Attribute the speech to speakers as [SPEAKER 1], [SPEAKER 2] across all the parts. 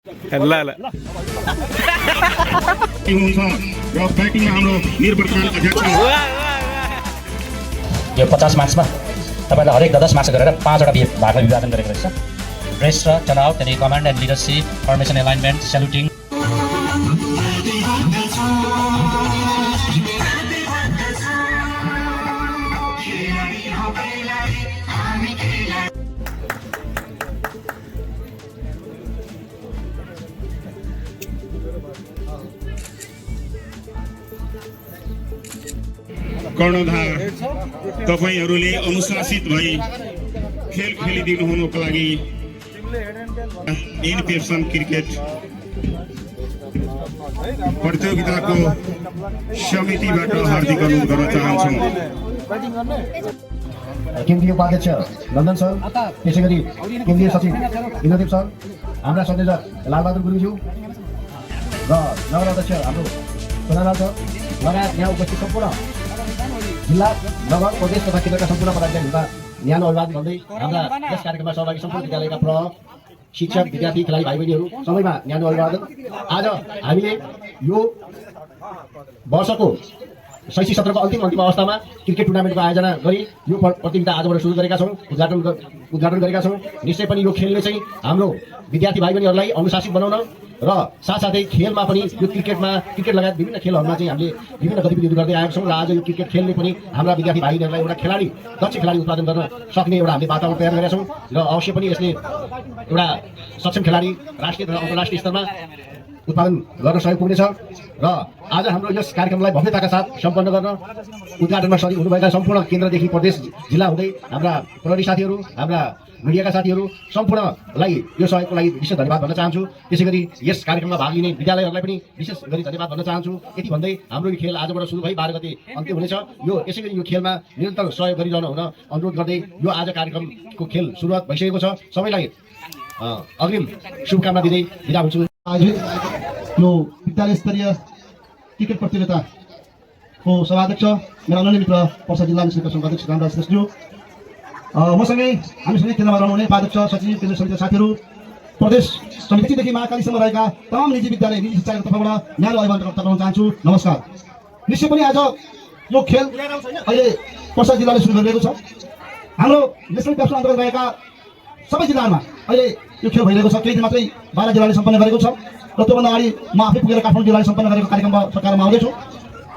[SPEAKER 1] ल ल
[SPEAKER 2] हुन्छ र ब्याटिङमा हाम्रो निर्वर्तमान अध्यक्ष
[SPEAKER 3] यो 50 मार्क्समा तपाईँलाई हरेक 10 मार्क्स गरेर 5 वटा भागमा विभाजन गरेको रहेछ। ड्रेस र टर्नआउट, त्यहाँदेखि command and leadership, formation alignment, saluting.
[SPEAKER 2] कर्णधार तपाईहरूले अनुशासित भई खेल खेलिदिनु हुनुको लागि इनपेसन क्रिकेट प्रतियोगिताको समितिबाट हार्दिक अनुरोध गर्न चाहन्छु।
[SPEAKER 4] केन्द्रीय उपाध्यक्ष नन्दन सर, त्यसै गरी केन्द्रीय सचिव इन्द्रदेव सर, हाम्रा संयोजक लालबहादुर गुरुङज्यू र नगर अध्यक्ष हाम्रो सोनालाल सर लगायत यहाँ उपस्थित सम्पूर्ण जिल्ला, नगर, प्रदेश तथा केन्द्रका सम्पूर्ण पदाधिकारीहरूका न्यानो अभिवादन गर्दै हाम्रा यस कार्यक्रममा सहभागी सम्पूर्ण विद्यालयका प्रमुख शिक्षक, विद्यार्थी, खेलाडी भाइ बहिनीहरू सबैमा न्यानो अभिवादन। आज हामीले यो वर्षको शैक्षिक सत्रको अन्तिम अवस्थामा क्रिकेट टुर्नामेन्टको आयोजना गरी यो प्रतियोगिता आजबाट सुरु गरेका छौँ, उद्घाटन गरेका छौँ। निश्चय पनि यो खेलले चाहिँ हाम्रो विद्यार्थी भाइ बहिनीहरूलाई अनुशासित बनाउन र साथसाथै खेलमा पनि यो क्रिकेट लगायत विभिन्न खेलहरूमा चाहिँ हामीले विभिन्न गतिविधिहरू गर्दै आएका छौँ र आज यो क्रिकेट खेलले पनि हाम्रा विद्यार्थी भाइ बहिनीहरूलाई एउटा दक्ष खेलाडी उत्पादन गर्न सक्ने एउटा हामीले वातावरण तयार गरेका छौँ र अवश्य पनि यसले एउटा सक्षम खेलाडी राष्ट्रिय तथा अन्तर्राष्ट्रिय स्तरमा उत्पादन गर्न सहयोग पुग्नेछ। र आज हाम्रो यस कार्यक्रमलाई भव्यताका साथ सम्पन्न गर्न उद्घाटनमा सहभागी हुनुभएका सम्पूर्ण केन्द्रदेखि प्रदेश, जिल्ला हुँदै हाम्रा प्रहरी साथीहरू, हाम्रा मिडियाका साथीहरू सम्पूर्णलाई यो सहयोगको लागि विशेष धन्यवाद भन्न चाहन्छु। त्यसै गरी यस कार्यक्रममा भाग लिने विद्यालयहरूलाई पनि विशेष गरी धन्यवाद भन्न चाहन्छु। यति भन्दै हाम्रो यो खेल आजबाट सुरु भई 12 गते अन्त्य हुनेछ। यसै गरी यो खेलमा निरन्तर सहयोग गरिरहनु हुन अनुरोध गर्दै यो आज कार्यक्रमको खेल सुरुवात भइसकेको छ। सबैलाई अग्रिम शुभकामना दिँदै बिदा हुन्छु।
[SPEAKER 5] आयोजित यो विद्यालय स्तरीय क्रिकेट प्रतियोगिताको सभाध्यक्ष मेरा अनन्य मित्र पर्सा जिल्ला निष्क्रिय सङ्घ अध्यक्ष रामराज श्रेष्ठज्यू, मसँगै हामीसँगै केन्द्रमा रहनुहुने उपाध्यक्ष, सचिव, केन्द्र समितिका साथीहरू, प्रदेश समितिदेखि महाकालीसम्म रहेका तमाम निजी विद्यालय, निजी शिक्षाको तर्फबाट न्यानो अभिवादन गर्न चाहन्छु। नमस्कार। निश्चय पनि आज यो खेल अहिले पर्सा जिल्लाले सुरु गरिरहेको छ। हाम्रो नेसनल क्याप्सन अन्तर्गत रहेका सबै जिल्लाहरूमा अहिले यो खेल भइरहेको छ। केही दिन मात्रै 12 जिल्लाले सम्पन्न गरेको छ र त्योभन्दा अगाडि म आफै पुगेर काठमाडौँ जिल्लाले सम्पन्न गरेको कार्यक्रममा सरकारमा आउँदैछु।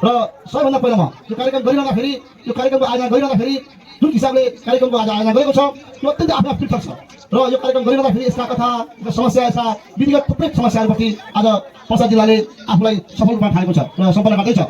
[SPEAKER 5] र सबैभन्दा पहिला म यो कार्यक्रम गरिरहँदाखेरि, यो कार्यक्रमको आयोजना गरिरहँदाखेरि जुन हिसाबले कार्यक्रमको आज आयोजना गरेको छ त्यो अत्यन्तै आफ्नो पृथक छ र यो कार्यक्रम गरिरहँदाखेरि यसका कथा, समस्या, यस्ता विधिगत थुप्रै समस्याहरूप्रति आज पर्सा जिल्लाले आफूलाई सफल रूपमा ठानेको छ र सम्पन्न गर्दैछ।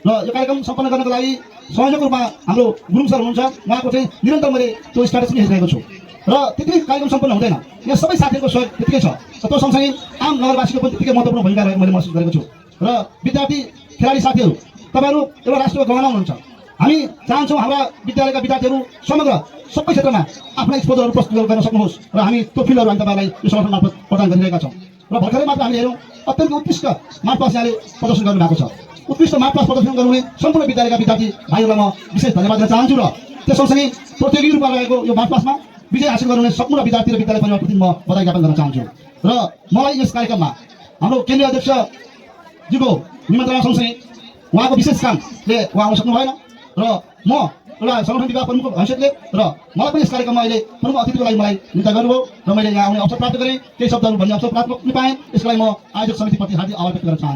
[SPEAKER 5] र यो कार्यक्रम सम्पन्न गर्नको लागि संयोजक रूपमा हाम्रो गुरुङ सर हुनुहुन्छ। उहाँको चाहिँ निरन्तर मैले त्यो स्ट्याटस पनि हेरिरहेको छु र त्यति कार्यक्रम सम्पन्न हुँदैन, यहाँ सबै साथीहरूको सहयोग त्यतिकै छ। त्यो सँगसँगै आम नगरवासीको पनि त्यतिकै महत्त्वपूर्ण भूमिका रहेको मैले महसुस गरेको छु। र विद्यार्थी, खेलाडी साथीहरू, तपाईँहरू एउटा राष्ट्रको गहना हुनुहुन्छ। हामी चाहन्छौँ हाम्रा विद्यालयका विद्यार्थीहरू समग्र सबै क्षेत्रमा आफ्ना एक्सपोजरहरू प्रस्तुत गर्न सक्नुहोस् र हामी त्यो फिल्डहरू हामी तपाईँलाई यो संगठन मार्फत प्रदान गरिरहेका छौँ। र भर्खरै मात्र हामीले हेरौँ अत्यन्त उत्कृष्ट मार्च पास्ट यहाँले प्रदर्शन गर्नुभएको छ। उत्कृष्ट मार्च पास्ट प्रदर्शन गर्नुहुने सम्पूर्ण विद्यालयका विद्यार्थी भाइहरूलाई म विशेष धन्यवाद दिन चाहन्छु। र त्यो सँगसँगै प्रतियोगी रूपमा रहेको यो मार्च पास्टमा विजय हासिल गर्नुहुने सम्पूर्ण विद्यार्थी र विद्यालय परिवारप्रति म बधाई ज्ञापन गर्न चाहन्छु। र मलाई यस कार्यक्रममा हाम्रो केन्द्रीय अध्यक्षज्यूको निमन्त्रणा सँगसँगै उहाँको विशेष कामले उहाँ आउन सक्नु भएन र म एउटा सङ्गठन विभाग प्रमुखको हैसियतले र मलाई पनि यस कार्यक्रममा अहिले प्रमुख अतिथिको लागि मलाई निम्ता गर्नुभयो र मैले यहाँ आउने अवसर प्राप्त गरेँ। केही शब्दहरू भन्ने अवसर प्राप्त पाएँ। यसको लागि म आयोजक समितिप्रति हार्दिक आभार व्यक्त गर्न चाहन्छु।